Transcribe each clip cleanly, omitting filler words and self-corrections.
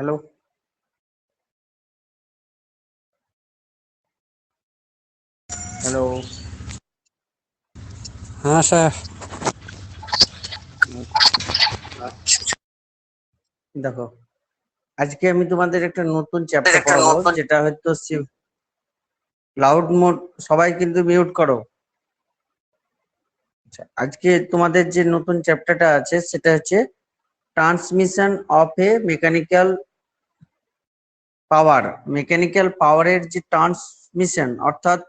Hello, hello. হ্যাঁ sir. দেখো, আজকে আমি তোমাদের একটা নতুন চ্যাপ্টার পড়াবো, যেটা হয়তো লাউড মোড। সবাই কিন্তু মিউট করো। আচ্ছা, আজকে তোমাদের যে নতুন চ্যাপ্টারটা আছে সেটা হচ্ছে transmission of A mechanical power. Mechanical পাওয়ারের যে ট্রান্সমিশন, অর্থাৎ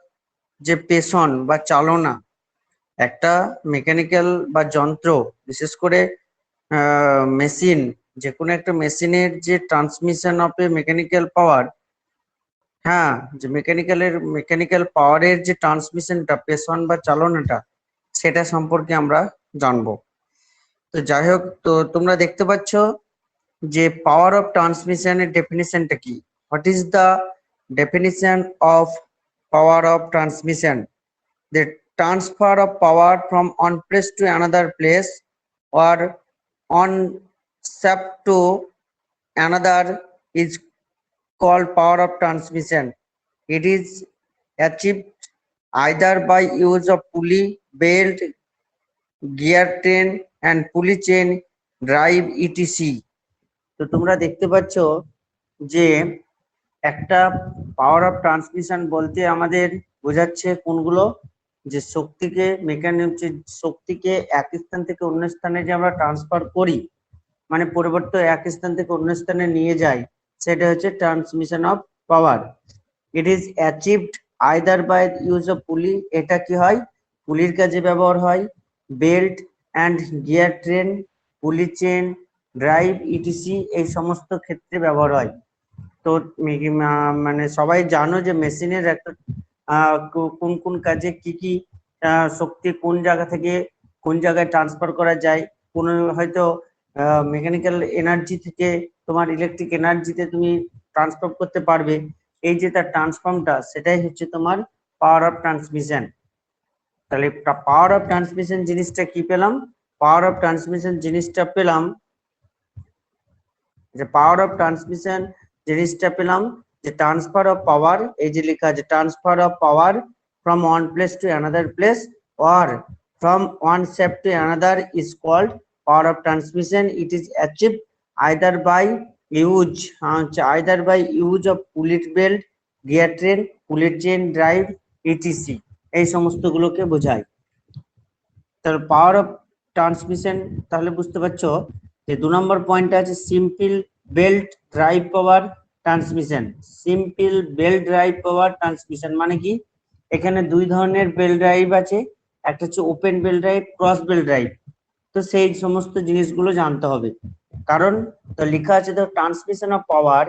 যে পেষণ বা চালনা, একটা মেকানিক্যাল বা যন্ত্র, বিশেষ করে মেশিন, যে কোনো একটা মেশিনের যে transmission of A mechanical power, হ্যাঁ, যে মেকানিক্যাল পাওয়ারের যে ট্রান্সমিশনটা, পেষণ বা চালনাটা, সেটা সম্পর্কে আমরা জানবো। তো যাই হোক, তো তোমরা দেখতে পাচ্ছ যে পাওয়ার অফ ট্রান্সমিশনের ডেফিনিশনটা কি। What is the definition of power of transmission? The transfer of power from one place to another place or one shaft to another is called power of transmission. It is achieved either by use of pulley, belt, gear train and pulley chain drive etc. তো তোমরা দেখতে পাচ্ছ যে একটা পাওয়ার of transmission বলতে আমাদের বোঝাচ্ছে কোনগুলো, যে শক্তিকে এক স্থান থেকে অন্য স্থানে যে আমরা ট্রান্সফার করি, মানে পরিবর্তে এক স্থান থেকে অন্য স্থানে নিয়ে যাই, সেটা হচ্ছে transmission of power. It is achieved either by use of pulley. এটা কি হয়? পুলির কাজে ব্যবহার হয়। Belt and gear train, pulley chain, drive etc, এই সমস্ত ক্ষেত্রে ব্যবহার হয়। তো মানে সবাই জানো যে মেশিনের একটা কোন কোন কাজে কি কি শক্তি কোন জায়গা থেকে কোন জায়গায় ট্রান্সফার করা যায়। কোন হয়তো মেকানিক্যাল এনার্জি থেকে তোমার ইলেকট্রিক এনার্জিতে তুমি ট্রান্সফার করতে পারবে। এই যে তার ট্রান্সফর্মটা, সেটাই হচ্ছে তোমার পাওয়ার অফ ট্রান্সমিশন। তাহলে পাওয়ার অফ ট্রান্সমিশন জিনিসটা কি পেলাম? পাওয়ার অফ ট্রান্সমিশন জিনিসটা পেলাম, যে পাওয়ার অফ ট্রান্সমিশন জিনিসটা পেলাম যে ট্রান্সফার অফ পাওয়ার। এই যে লেখা আছে transfer of power from one place to another place or from one shaft to another is called power of transmission. It is achieved either by use of pulley belt, gear train, pulley chain drive etc. এই সমস্তগুলোকে বোঝায়। তাহলে পাওয়ার of transmission তাহলে বুঝতে পারছো যে 2 নম্বর পয়েন্টে আছে simple belt drive power transmission. Simple belt drive power transmission মানে কি? এখানে দুই ধরনের বেল্ট ড্রাইভ আছে, একটা হচ্ছে open belt drive, cross belt drive. তো সেই সমস্ত জিনিসগুলো জানতে হবে, কারণ তো লেখা আছে the transmission of power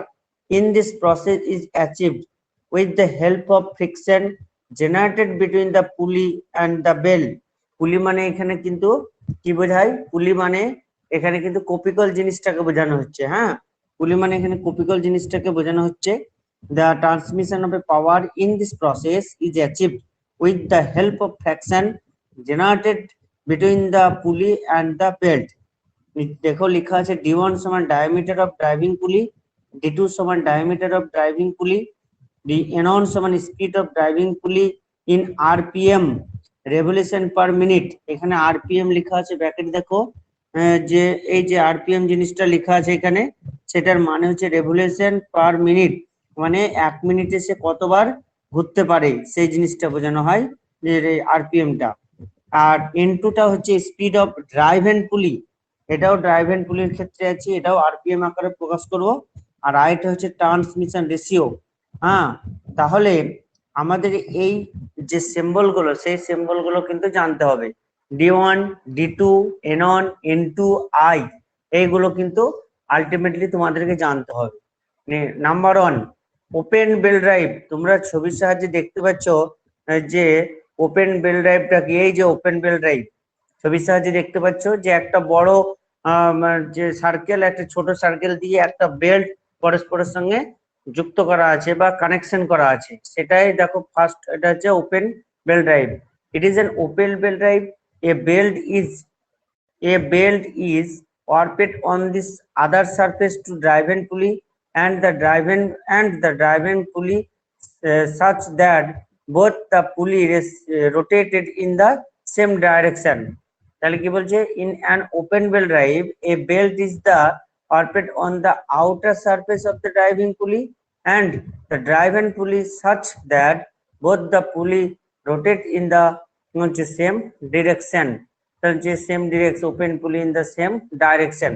in this process is achieved with the help of friction generated between the pulley and the bell. পুলি মানে এখানে কিন্তু কি বোঝায়? পুলি মানে এখানে কিন্তু কপিকল জিনিসটাকে বোঝানো হচ্ছে। হ্যাঁ, পুলি মানে এখানে কপিকল জিনিসটাকে বোঝানো হচ্ছে। The transmission of a power in this process is achieved with the help of friction generated between the pulley and the belt. দেখো লেখা আছে d1 সমান ডায়ামিটার অফ ড্রাইভিং পুলি, d2 সমান ডায়ামিটার অফ ড্রাইভিং পুলি, dn1 সমান speed of driving পুলি in rpm revolution per minute. এখানে আরপিএম লেখা আছে, ব্র্যাকেট দেখো, যে এই যে আরপিএম জিনিসটা লেখা আছে এখানে, সেটার মানে হচ্ছে রেভলিউশন পার মিনিট, মানে 1 মিনিটে সে কতবার ঘুরতে পারে সেই জিনিসটা বোঝানো হয় যে আরপিএমটা। আর n2টা হচ্ছে স্পিড অফ ড্রাইভ এন্ড পুলি, এটাও ড্রাইভ এন্ড পুলির ক্ষেত্রে আছে, এটাও আরপিএম আকারে প্রকাশ করব। আর আইটা হচ্ছে ট্রান্সমিশন রেশিও। হ্যাঁ, তাহলে আমাদের এই যে সিম্বল গুলো, সেই সিম্বল গুলো কিন্তু জানতে হবে। d1, d2, n1, n2, i, এইগুলো কিন্তু আলটিমেটলি তোমাদেরকে জানতে হবে। Number 1, open belt drive. তোমরা ছবির সাহায্যে দেখতে পাচ্ছ যে ওপেন বেল ড্রাইভটা কি। এই যে ওপেন বেল ড্রাইভ, ছবির সাহায্যে দেখতে পাচ্ছ যে একটা বড় যে সার্কেল, একটা ছোট সার্কেল দিয়ে একটা বেল্ট পরস্পরের সঙ্গে যুক্ত করা আছে বা কানেকশন করা আছে, সেটাই দেখো ফার্স্ট, এটা হচ্ছে open belt drive. It is an open belt drive. A belt is warped on this other surface to drive and pulley and the driving pulley such that both the pulley is rotated in the same direction. তাহলে কি বলছে, in an open belt drive a belt is the orbit on the outer surface of the driving pulley and the driving pulley such that both the pulley rotate in the same direction. তাহলে same direction, open pulley in the same direction.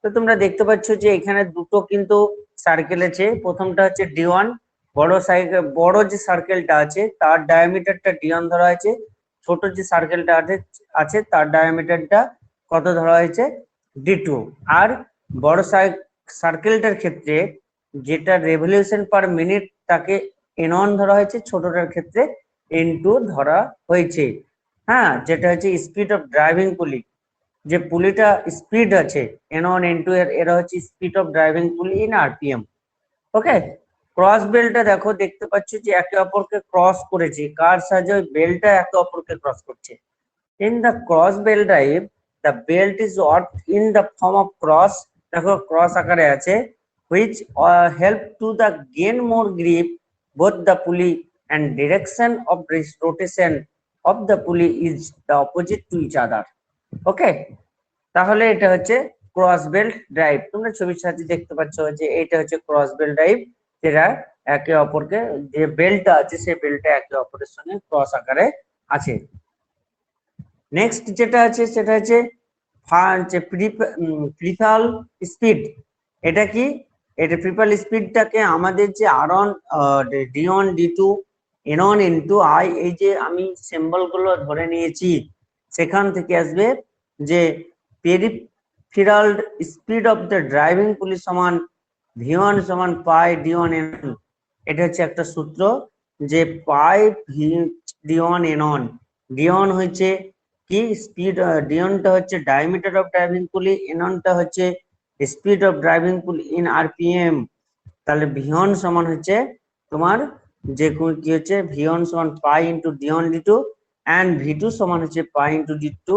তো তোমরা দেখতে পাচ্ছ যে এখানে দুটো কিন্তু circle আছে। প্রথমটা হচ্ছে D1, বড় যে সার্কেলটা আছে তার ডায়ামিটারটা D1 ধরা হয়েছে, ছোট যে সার্কেলটা আছে তার ডায়ামিটারটা কত ধরা হয়েছে, D2। আর বড় সার্কেলটার ক্ষেত্রে যেটা রেভলিউশন পার মিনিট তাকে N1 ধরা হয়েছে, ছোটটার ক্ষেত্রে N2 ধরা হয়েছে। হ্যাঁ, যেটা হচ্ছে স্পিড অফ ড্রাইভিং পুলি, যে পুলিটা স্পিড আছে N1 N2 এরা হচ্ছে স্পিড অফ ড্রাইভিং পুলি ইন আরপিএম। ওকে, ক্রস বেল্টটা দেখো, দেখতে পাচ্ছ যে একে অপরকে ক্রস করেছে, কার সাহায্যে, ওই বেল্টটা একে অপরকে ক্রস করছে। In the cross belt drive the belt is worked in the form of cross, দেখো ক্রস আকারে আছে, which help to the gain more grip both the pulley and direction of rotation of the pulley is the opposite to each other. ওকে, তাহলে এটা হচ্ছে cross belt drive. তোমরা ছবির সাথে দেখতে পাচ্ছ যে এটা হচ্ছে ক্রস বেল্ট ড্রাইভ, যেটা একে অপরকে, যে বেল্টটা আছে সেই বেল্টটা একে অপরের সঙ্গে ক্রস আকারে আছে। নেক্সট যেটা আছে সেটা হচ্ছে প্রিফাল স্পিড। এটা কি, এটা প্রিফাল স্পিডটাকে আমাদের যে R1 D1 D2 N1 N2 I, এই যে আমি সিম্বল গুলো ধরে নিয়েছি, সেখান থেকে আসবে যে peripheral speed of the driving পুলি সমান V1 সমান পাই D1 N1। এটা হচ্ছে একটা সূত্র, যে পাই D1 N1। D1 হচ্ছে কি স্পিড, D1 টা হচ্ছে ডায়ামিটার অফ ড্রাইভিং পুলি, N1 টা হচ্ছে স্পিড অফ ড্রাইভিং পুলি ইন আরপিএম। তাহলে V1 সমান হচ্ছে তোমার যে কি হচ্ছে, V1 সমান pi into D1 D2 and V2 সমান হচ্ছে পাই ইন্টু D2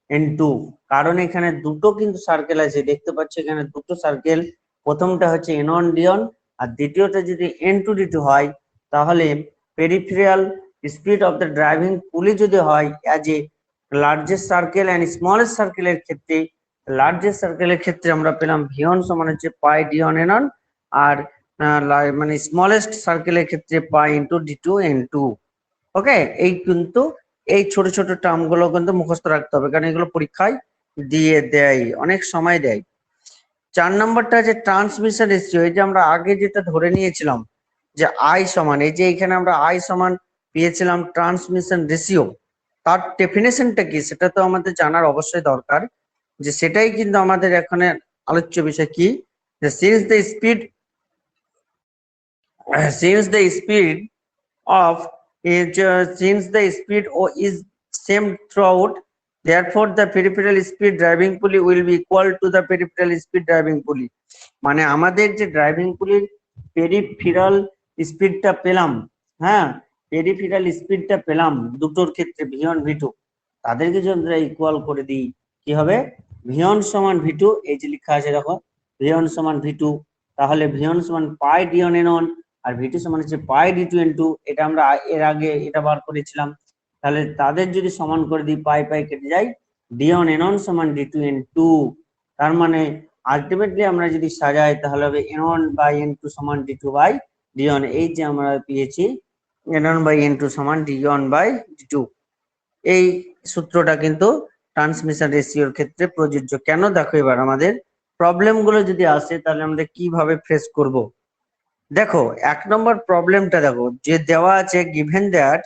N2। কারণ এখানে দুটো কিন্তু সার্কেল আছে, দেখতে পাচ্ছ এখানে দুটো সার্কেল, প্রথমটা হচ্ছে N1 D1 আর দ্বিতীয়টা যদি N2 D2 হয়, তাহলে peripheral speed of the driving pulley যদি হয় as a largest circle and smallest সার্কেলের ক্ষেত্রে, লার্জেস্ট সার্কেলের ক্ষেত্রে আমরা পেলাম V1 সমান হচ্ছে পাই D1 N1, আর মানে স্মলেস্ট সার্কেলের ক্ষেত্রে পাই ইন্টু D2 N2। ওকে, এই কিন্তু এই ছোট ছোট টার্ম গুলো কিন্তু মুখস্থ রাখতে হবে, কারণ এগুলো পরীক্ষায় দিয়ে দেয়, অনেক সময় দেয়। 4 নম্বরটা যে ট্রান্সমিশন রেশিও, এই যে আমরা আগে যেটা ধরে নিয়েছিলাম যে আই সমান, এই যে এখানে আমরা আই সমান পেয়েছিলাম ট্রান্সমিশন রেশিও, তার ডেফিনেশনটা কি সেটা তো আমাদের জানার অবশ্যই দরকার, যে সেটাই কিন্তু আমাদের এখানে আলোচ্য বিষয় কি, যে since the speed of since the speed is same throughout, therefore the peripheral speed driving pulley will be equal to the peripheral speed driving pulley। মানে আমাদের যে ড্রাইভিং পুলির পেরিফেরাল স্পিডটা পেলাম, হ্যাঁ পেরিফেরাল স্পিডটা পেলাম দুটোর ক্ষেত্রে V1 V2, তাদেরকে যদি আমরা ইকুয়াল করে দিই কি হবে, V1 সমান V2, এই যে লেখা আছে দেখো V1 সমান V2, তাহলে V1 সমান পাই D1 N1 আর V2 সমান হচ্ছে পাই D2 N2। এটা আমরা এর আগে এটা বার করেছিলাম, তাহলে তাদের যদি সমান করে দিই পাই পাই কেটে যায়, D1 N1 সমান D2 N2। তার মানে আলটিমেটলি আমরা যদি সাজাই তাহলে হবে N1 বাই N2 সমান D2 বাই D1। এই যে আমরা পেয়েছি N1 বাই N2 সমান D1 বাই D2। এই সূত্রটা কিন্তু ট্রান্সমিশন রেশিওর ক্ষেত্রে প্রযোজ্য। কেন, দেখো এবার আমাদের প্রবলেম গুলো যদি আসে তাহলে আমরা কিভাবে ফেস করব। দেখো 1 নম্বর প্রবলেমটা দেখো, যে দেওয়া আছে গিভেন দ্যাট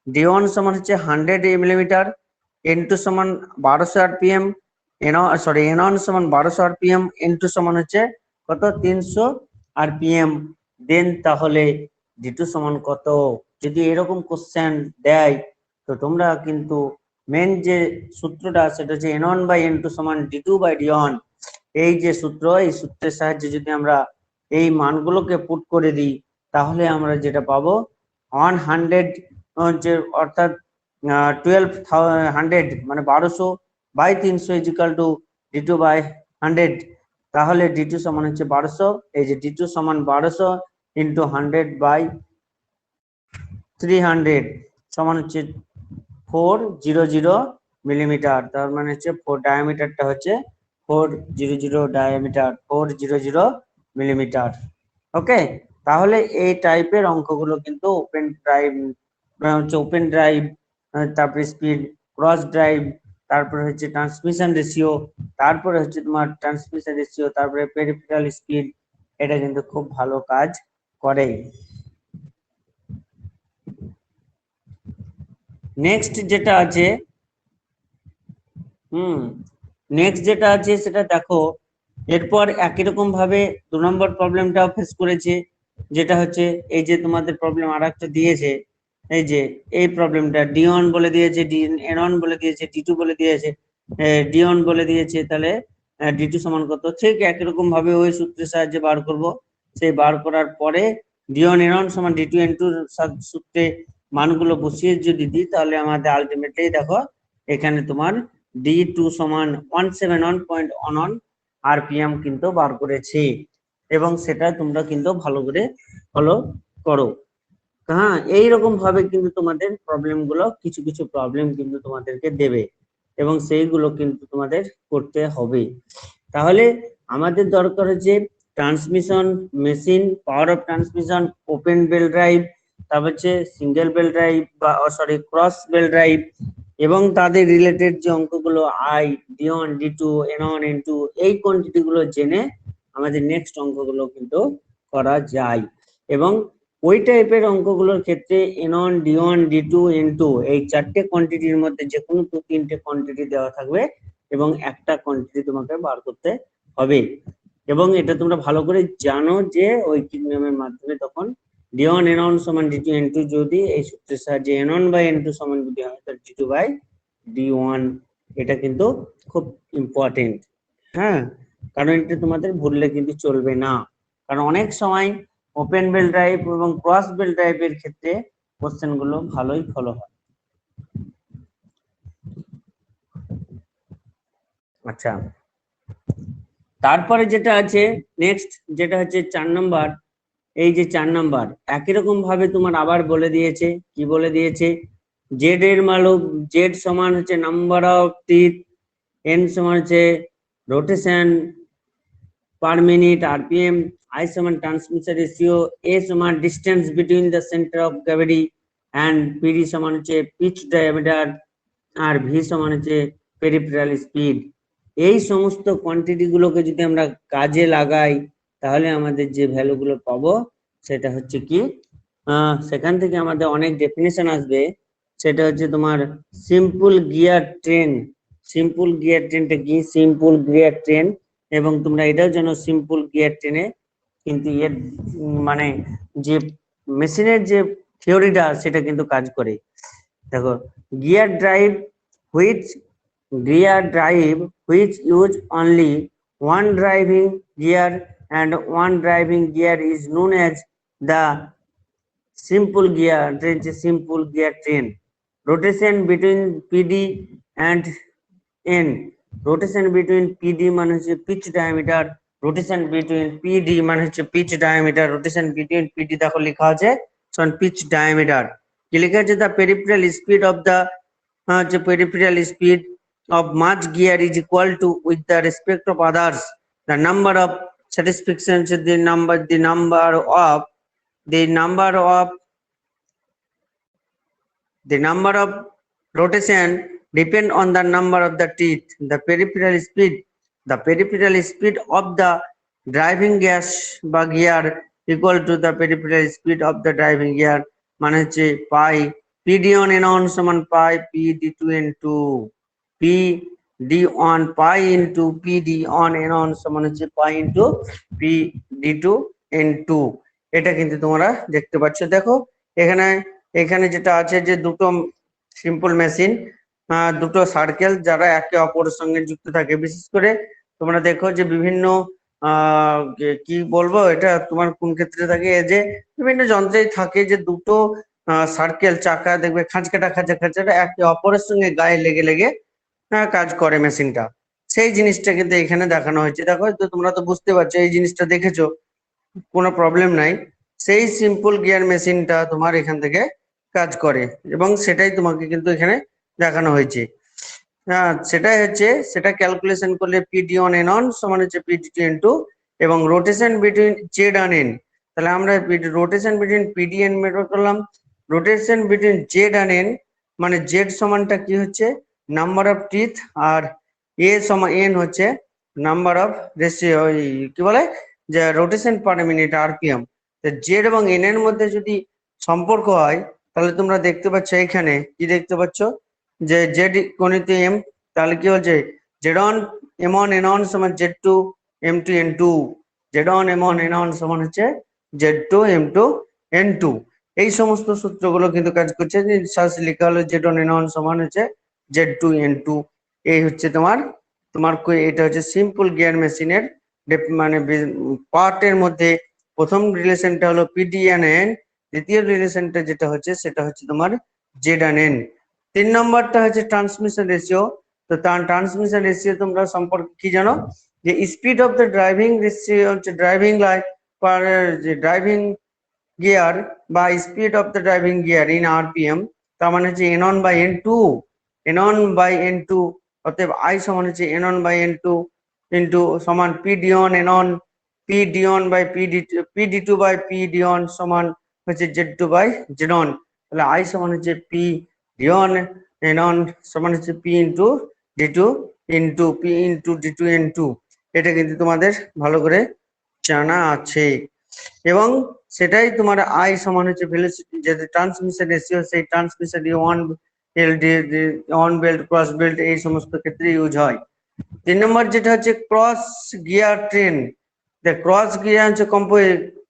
D1 সমান হচ্ছে 100 মিলিমিটার, N2 সমান 1200 আরপিএম, N1 সমান 1200 আরপিএম, N2 সমান হচ্ছে কত 300 আরপিএম, দেন তাহলে D2 সমান কত। যদি এরকম কোশ্চেন দেয় তো তোমরা কিন্তু মেন যে সূত্রটা সেটা হচ্ছে N1 বাই N2 সমান D2 বাই D1। এই যে সূত্র, এই সূত্রের সাহায্যে যদি আমরা এই মানগুলোকে পুট করে দিই তাহলে আমরা যেটা পাবো 100 যে অর্থাৎ 1200 মানে 1200 by 300 is equal to D2 by 100। তাহলে D2 সমান হচ্ছে 1200, এই যে D2 সমান 1200 ইন্টু 100/300 সমান হচ্ছে 400 মিলিমিটার। তার মানে হচ্ছে ডায়ামিটারটা হচ্ছে 400 ডায়ামিটার, 400 মিলিমিটার। ওকে, তাহলে এই টাইপের অঙ্কগুলো কিন্তু ওপেন ড্রাইভ, তারপরে স্পিড, ক্রস ড্রাইভ, তারপরে হচ্ছে ট্রান্সমিশন রেশিও, তারপরে হচ্ছে তোমার ট্রান্সমিশন রেশিও, তারপরে পেরিফেরাল স্পিড, এটা কিন্তু খুব ভালো কাজ করে। নেক্সট যেটা আছে নেক্সট যেটা আছে সেটা দেখো, এরপর একই রকম ভাবে 2 নম্বর প্রবলেমটাও ফেস করেছে, যেটা হচ্ছে এই যে তোমাদের প্রবলেম আর একটা দিয়েছে, এই যে এই প্রবলেমটা D1 বলে দিয়েছে, N1 বলে দিয়েছে, D2 বলে দিয়েছে, D1 বলে দিয়েছে, তাহলে D2 সমান কত, ঠিক একই রকম ভাবে ওই সূত্রের সাহায্যে বার করব। সেই বার করার পরে D1 N1 সমান D2 N2 সূত্রে মানগুলো বসিয়ে যদি দিই, তাহলে আমাদের আলটিমেটলি দেখো এখানে তোমার D2 সমান 171.11 RPM কিন্তু বার করেছি, এবং সেটা তোমরা কিন্তু ভালো করে ফলো করো। হ্যাঁ, এইরকম ভাবে কিন্তু তোমাদের প্রবলেম গুলো, কিছু কিছু প্রবলেম কিন্তু তোমাদেরকে দেবে, এবং সেইগুলো কিন্তু তোমাদের করতে হবে। তাহলে আমাদের দরকার হচ্ছে transmission machine, power of transmission, open belt drive, তারপর হচ্ছে সিঙ্গেল বেল ড্রাইভ বা সরি ক্রস বেল ড্রাইভ, এবং তাদের রিলেটেড যে অঙ্কগুলো D1 D2 N1 N2, এই কোয়ান্টিটি গুলো জেনে আমাদের নেক্সট অঙ্কগুলো কিন্তু করা যায়। এবং ওই টাইপের অঙ্কগুলোর ক্ষেত্রে N1 D1 D2 N2 এই 4টে কোয়ান্টিটির মধ্যে যে কোনো 2-3টে কোয়ান্টিটি দেওয়া থাকবে, এবং একটা কোয়ান্টিটি তোমাকে বার করতে হবে। এবং এটা তোমরা ভালো করে জানো যে ওই নিয়মের মাধ্যমে তখন D1 N1 সমান D2 N2 যদি এই সূত্রের সাহায্যে N1/N2 সমান যদি হয়, তাহলে D2/D1, এটা কিন্তু খুব ইম্পর্টেন্ট। হ্যাঁ, কারণ এটা তোমাদের ভুললে কিন্তু চলবে না, কারণ অনেক সময় ওপেন বেল ড্রাইভ এবং ক্রস বেল ড্রাইভের ক্ষেত্রে কোশ্চেন গুলো ভালোই ফলো হয়। আচ্ছা, তারপরে যেটা আছে নেক্সট, যেটা হচ্ছে 4 নম্বর। এই যে 4 নম্বর একই রকম ভাবে তোমার আবার বলে দিয়েছে, কি বলে দিয়েছে, জেড এর মান, জেড সমান হচ্ছে নাম্বার অফ টিথ, এন সমান হচ্ছে rotation per minute RPM, I সমান ট্রান্সমিশন রেশিও, A সমান distance between the centre of gravity, and PD সমান হচ্ছে পিচ ডায়ামিটার, আর V সমান হচ্ছে পেরিফেরাল স্পিড। এই সমস্ত কোয়ান্টিটি গুলোকে যদি আমরা কাজে লাগাই, তাহলে আমাদের যে ভ্যালু গুলো পাবো সেটা হচ্ছে কি, সেখান থেকে আমাদের অনেক ডেফিনেশন আসবে। সেটা হচ্ছে তোমার simple gear train. Simple gear ট্রেনটা কি, সিম্পল গিয়ার ট্রেন, এবং তোমরা এটাও জানো সিম্পল গিয়ার ট্রেনে কিন্তু এর মানে যে মেশিনের যে থিওরিটা সেটা কিন্তু কাজ করে। দেখো, gear drive which use only one driving gear, and one driving gear is known as the simple gear train. Simple gear train, rotation between PD and N, rotation between PD মানে হচ্ছে pitch diameter, rotation between PD মানে হচ্ছে pitch diameter, rotation between PD দেখো লেখা আছে pitch diameter। কি লেখা আছে, the peripheral speed of the peripheral speed of much gear is equal to with the respect of others, the number of satisfactions, the number of rotation depend on the number of the teeth. The peripheral speed of the driving gas বা gear equal to the peripheral speed of the driving gear, মানে হচ্ছে পাই PD on N1 সমান পাই PD2 N2, PD on pi into PD on N1 সমান হচ্ছে পাই into PD2 N2। এটা কিন্তু তোমরা দেখতে পাচ্ছ। দেখো এখানে যেটা আছে যে দুটো সিম্পল মেশিন, দুটো সার্কেল যারা একে অপরের সঙ্গে যুক্ত থাকে। বিশেষ করে তোমরা দেখো যে বিভিন্ন কি বলবো, এটা তোমার কোন ক্ষেত্রে থাকে, যে বিভিন্ন যন্ত্রেই থাকে যে দুটো সার্কেল চাকা দেখবে খাঁচকাটা একে অপরের সঙ্গে গায়ে লেগে লেগে কাজ করে মেশিনটা। সেই জিনিসটা কিন্তু এখানে দেখানো হয়েছে। দেখো তো তোমরা তো বুঝতে পারছো, এই জিনিসটা দেখেছো, কোনো প্রবলেম নাই। সেই সিম্পল গিয়ার মেশিনটা তোমার এখান থেকে কাজ করে এবং সেটাই তোমাকে কিন্তু এখানে দেখানো হয়েছে। হ্যাঁ, সেটাই হচ্ছে, সেটা ক্যালকুলেশন করলে পিডি অন এন অন সমান হচ্ছে পিডি টু এন টু এবং rotation between Z one N. তাহলে আমরা রোটেশন বিটুইন পিডি এন বের করলাম। Rotation between Z one N মানে জেড সমানটা কি হচ্ছে নাম্বার অফ টিথ, আর এ সমান এন হচ্ছে নাম্বার অফ রেশিও, কি বলে যে rotation per minute RPM. Z এবং এন এর মধ্যে যদি সম্পর্ক হয় তাহলে তোমরা দেখতে পাচ্ছ এখানে কি দেখতে পাচ্ছ যে জেড গণিত এম, তাহলে কি হচ্ছে Z one M one N one সমান Z two M two N two, Z one M one N one সমান হচ্ছে Z two M two N two. এই সমস্ত সূত্রগুলো কিন্তু কাজ করছে। লেখা হলো জেড অন এন অন সমান হচ্ছে জেড টু এন টু। এই হচ্ছে তোমার তোমার এটা হচ্ছে সিম্পল গিয়ার মেশিনের মানে পার্টের মধ্যে প্রথম রিলেশনটা হলো পিডি এন এন, দ্বিতীয় রিলেশনটা যেটা হচ্ছে সেটা হচ্ছে তোমার জেড এন এন। 3 নম্বরটা হচ্ছে ট্রান্সমিশন রেশিও। তো ট্রান্সমিশন রেশিও তোমরা সম্পর্কে কি জানো যে speed of the driving ratio হচ্ছে ড্রাইভিং লাইট পার যে ড্রাইভিং গিয়ার বা speed of the driving gear in RPM, তার মানে হচ্ছে N one by N two, N one by N two. অতএব আই সমান হচ্ছে N one by N two into সমান P D one N one, P D one by P D two by P D one সমান হচ্ছে Z two by Z one. তাহলে I সমান হচ্ছে P D one N one সমান হচ্ছে pi into D two into pi into D two N two. এটা কিন্তু তোমাদের ভালো করে জানা আছে এবং সেটাই তোমার আই সমান হচ্ছে ভেলোসিটি, যেটা ট্রান্সমিশন রেশিও সেই transmission one on belt cross belt এই সমস্ত ক্ষেত্রে ইউজ হয়। 3 নম্বর যেটা হচ্ছে cross gear train, the cross gear হচ্ছে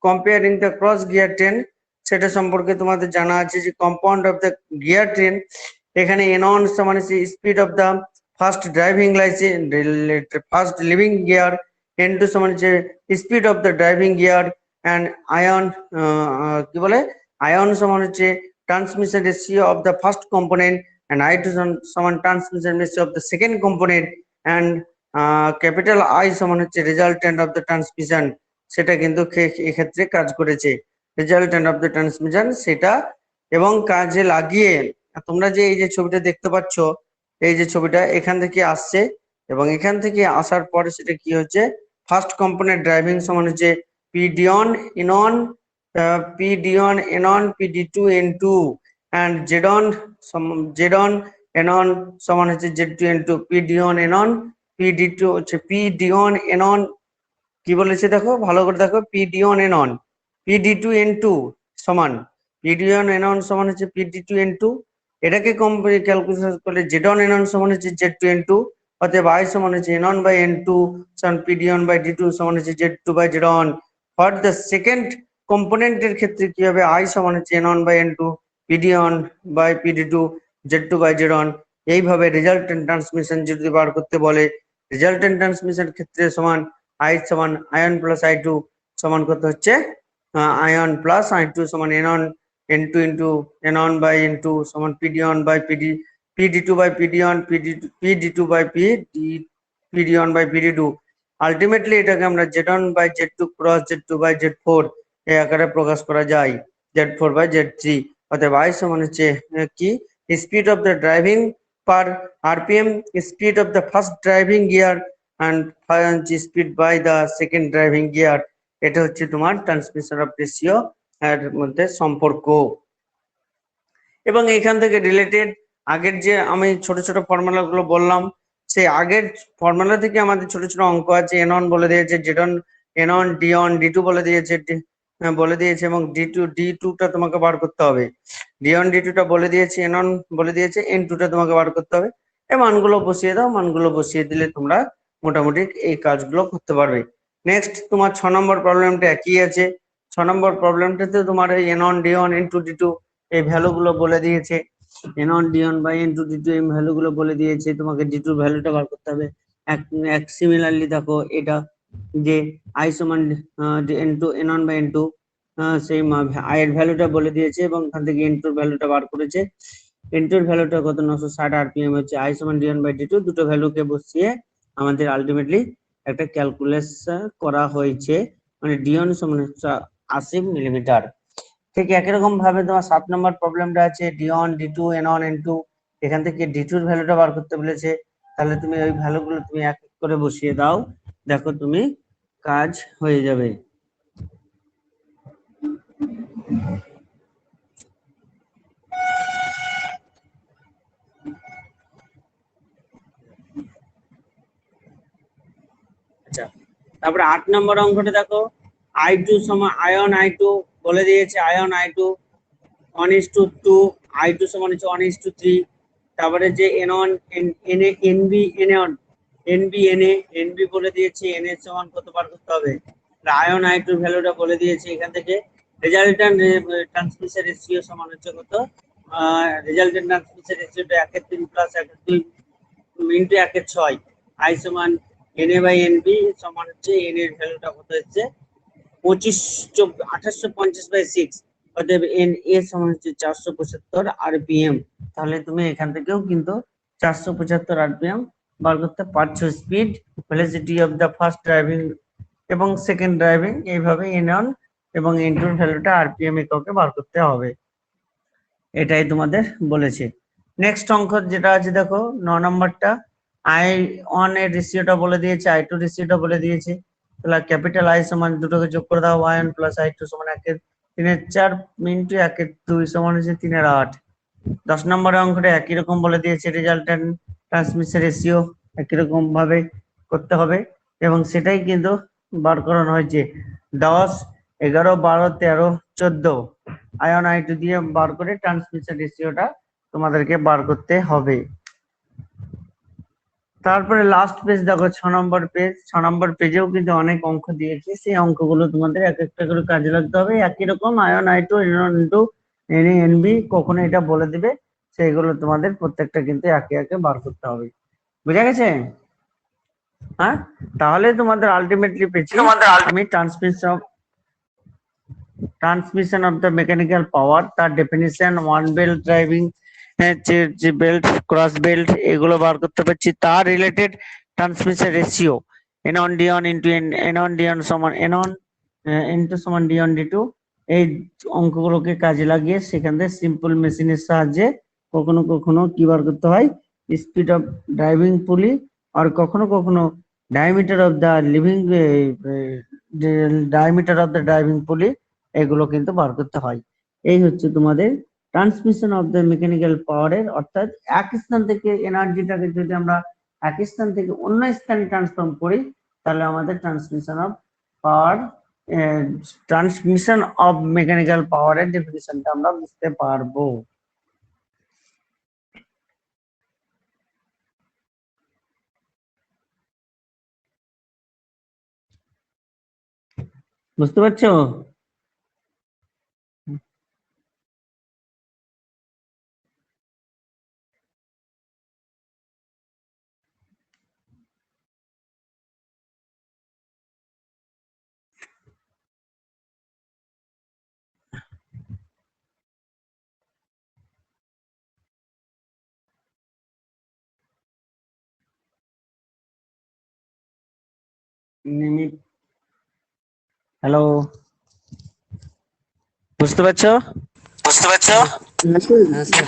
comparing the cross gear train, সেটা সম্পর্কে তোমাদের জানা আছে যে compound of the gear train এখানে এন অন সমান হচ্ছে speed of the first driving license first living gear, N two সমান হচ্ছে speed of the driving gear and ion কি বলে আয়ন সমান হচ্ছে transmission ratio of the first component and I to সমান transmission ratio of the second component and capital I সমান হচ্ছে resultant of the transmission. সেটা কিন্তু এক্ষেত্রে কাজ করেছে রেজাল্টেন্ট অফ দ্য ট্রান্সমিশন সেটা। এবং কাজে লাগিয়ে তোমরা যে এই যে ছবিটা দেখতে পাচ্ছ, এই যে ছবিটা এখান থেকে আসছে এবং এখান থেকে আসার পরে সেটা কি হচ্ছে ফার্স্ট কম্পোনেন্ট ড্রাইভিং সমান হচ্ছে P D one N one P D one N one P D two N two and Z one N one সমান হচ্ছে Z two N two, P D one N one P D two হচ্ছে P D one N one কি বলেছে দেখো ভালো করে দেখো, P D one N one P D two N two সমান P D one N one সমান হচ্ছে P D two N two. এটাকে ক্যালকুলেশন করলে জেড অন এন অন সমান হচ্ছে জেড টু এন টু। অতএব আই সমান হচ্ছে N one by N two সমান P D one by D two সমান হচ্ছে Z two by Z one. For the second কম্পোনেন্টের ক্ষেত্রে কি হবে আই সমান হচ্ছে N one by N two PD one by PD two Z two by Z one. এইভাবে রেজাল্টেন্ট ট্রান্সমিশন যদি বার করতে বলে রেজাল্টেন্ট ট্রান্সমিশন ক্ষেত্রে সমান আই সমান আয়ন প্লাস আই টু সমান করতে হচ্ছে আয়ন প্লাস আই টু সমান N one N two into N one by N two সমান PD one by PD two by PD one PD two by PD one by PD two. Ultimately এটাকে আমরা Z one by Z two cross Z two by Z four এই আকারে প্রকাশ করা যায় Z four by Z three. অতএব I সমান হচ্ছে কি speed of the driving per RPM, speed of the first driving gear and speed by the second driving gear. এটা হচ্ছে তোমার ট্রান্সমিশন অফ রেশিও এর মধ্যে সম্পর্ক। এবং এখান থেকে রিলেটেড আগের যে আমি ছোট ছোট ফর্মুলা গুলো বললাম সেই আগের ফর্মুলা থেকে আমাদের ছোট ছোট অঙ্ক আছে। এন অন বলে দিয়েছে, Z one N one D one D two বলে দিয়েছে এবং ডি টুটা তোমাকে বার করতে হবে। ডি অন ডি টুটা বলে দিয়েছে, এন অন বলে দিয়েছে, এন টুটা তোমাকে বার করতে হবে। এই মানগুলো বসিয়ে দাও, মানগুলো বসিয়ে দিলে তোমরা মোটামুটি এই কাজগুলো করতে পারবে। নেক্সট তোমার 6 নম্বর প্রবলেমটা একই আছে। 6 নম্বর প্রবলেমটাতে তোমার এই N one D one N two D two value ভ্যালু গুলো বলে দিয়েছে, N one D one by N two D two value ভ্যালু গুলো বলে দিয়েছে, তোমাকে ডি টু ভ্যালুটা বার করতে হবে। এক সিমিলারলি দেখো এটা যে আই সমান N two N one by N two সেই আই এর ভ্যালুটা বলে দিয়েছে এবং ওখান থেকে এন টুর ভ্যালুটা বার করেছে। এন টুর ভ্যালুটা কত 960 আরপিএম হচ্ছে, আই সমান D one by D two দুটো ভ্যালুকে বসিয়ে আমাদের আলটিমেটলি একটা ক্যালকুলেশন করা হয়েছে, মানে ডিওন সমান হচ্ছে 80 মিলিমিটার। ঠিক একই রকম ভাবে তোমার 7 নম্বর প্রবলেমটা আছে D1 D2 N1 N2, এখান থেকে D2 এর ভ্যালুটা বার করতে বলেছে, তাহলে তুমি ওই ভ্যালুগুলো তুমি এক এক করে বসিয়ে দাও, দেখো তুমি কাজ হয়ে যাবে। আচ্ছা, তারপরে 8 নম্বর অঙ্কটা দেখো, I2 সমান আয়ন I2 বলে দিয়েছে, আয়ন I2 1:2, I2 সমান হচ্ছে 1:3। তারপরে যে N1 NB N1 NB NB বলে দিয়েছে, N এর সমান কত বার করতে হবে, আয়ন I2 ভ্যালুটা বলে দিয়েছে, এখান থেকে রেজাল্টেন্ট ট্রান্সমিশন রেশিও সমান হচ্ছে কত, রেজাল্টেন্ট ট্রান্সমিশন রেশিওটা 1/3 প্লাস 1/2 ইনটু 1/6, I সমান NA/NB সমান হচ্ছে N এর ভ্যালুটা কত হচ্ছে 1850/6, অতএব NA সমান হচ্ছে 475 আরপিএম। তাহলে তুমি এখান থেকেও কিন্তু 475 আরপিএম বার করতে পারছো। Speed, velocity of the first driving এবং সেকেন্ড ড্রাইভিং, এইভাবে N1 এবং N2 এর ভ্যালুটা আরপিএম এককে বার করতে হবে, এটাই তোমাদের বলেছে। নেক্সট অঙ্ক যেটা আছে দেখো 9 নম্বরটা, I1 এর রেশিওটা বলে দিয়েছে, I2 রেশিওটা বলে দিয়েছে, তাহলে ক্যাপিটাল I সমান দুটোকে যোগ করে দাও, I1 প্লাস I2 সমান 1/3 ইনটু 1/2 সমান হচ্ছে 3/8। 10 নম্বরের অঙ্কটা একই রকম বলে দিয়েছে, রেজাল্টেন্ট ট্রান্সমিশন রেশিও একই রকম ভাবে করতে হবে, এবং সেটাই কিন্তু বার করানো হয়েছে। 10, 11, 12, 13, 14 আয়ন I2 দিয়ে বার করে ট্রান্সমিশন রেশিওটা তোমাদেরকে বার করতে হবে। তারপরে লাস্ট পেজ দেখো 6 নম্বর পেজ, 6 নম্বর পেজেও কিন্তু অনেক অঙ্ক দিয়েছে, সেই অঙ্কগুলো তোমাদের এক একটা করে কাজে লাগতে হবে। একই রকম ion I2 N1 N2 NA NB কখনো এটা বলে দিবে, সেইগুলো তোমাদের প্রত্যেকটা কিন্তু একে একে বার করতে হবে। বুঝা গেছে? হ্যাঁ, তাহলে তোমাদের আলটিমেটলি পেয়েছি আমি transmission of the mechanical power, তার ডেফিনিশন, ওয়ান বেল্ট ড্রাইভিং, যে বেল্ট ক্রস বেল্ট এগুলো বার করতে পারছি, তার related transmission ratio N1 D1 into N1 D1 সমান N1 N2 সমান D1 D2, এই অঙ্কগুলোকে কাজে লাগিয়ে সেখান থেকে সিম্পল মেশিনের সাহায্যে কখনো কখনো কি বার করতে হয়, স্পিড অফ ড্রাইভিং পুলি, আর কখনো কখনো diameter of the living diameter of the driving পুলি, এগুলো কিন্তু বার করতে হয়। এই হচ্ছে তোমাদের ট্রান্সমিশন অফ দ্য মেকানিক্যাল পাওয়ারের, অর্থাৎ এক স্থান থেকে এনার্জিটাকে যদি আমরা এক স্থান থেকে অন্য স্থানে ট্রান্সফর্ম করি, তাহলে আমাদের transmission of power, transmission of mechanical পাওয়ারের ডেফিনিশনটা আমরা বুঝতে পারবো। বুঝতে পারছো? হ্যালো, বুঝতে পারছো? বুঝতে পারছো? হ্যাঁ স্যার।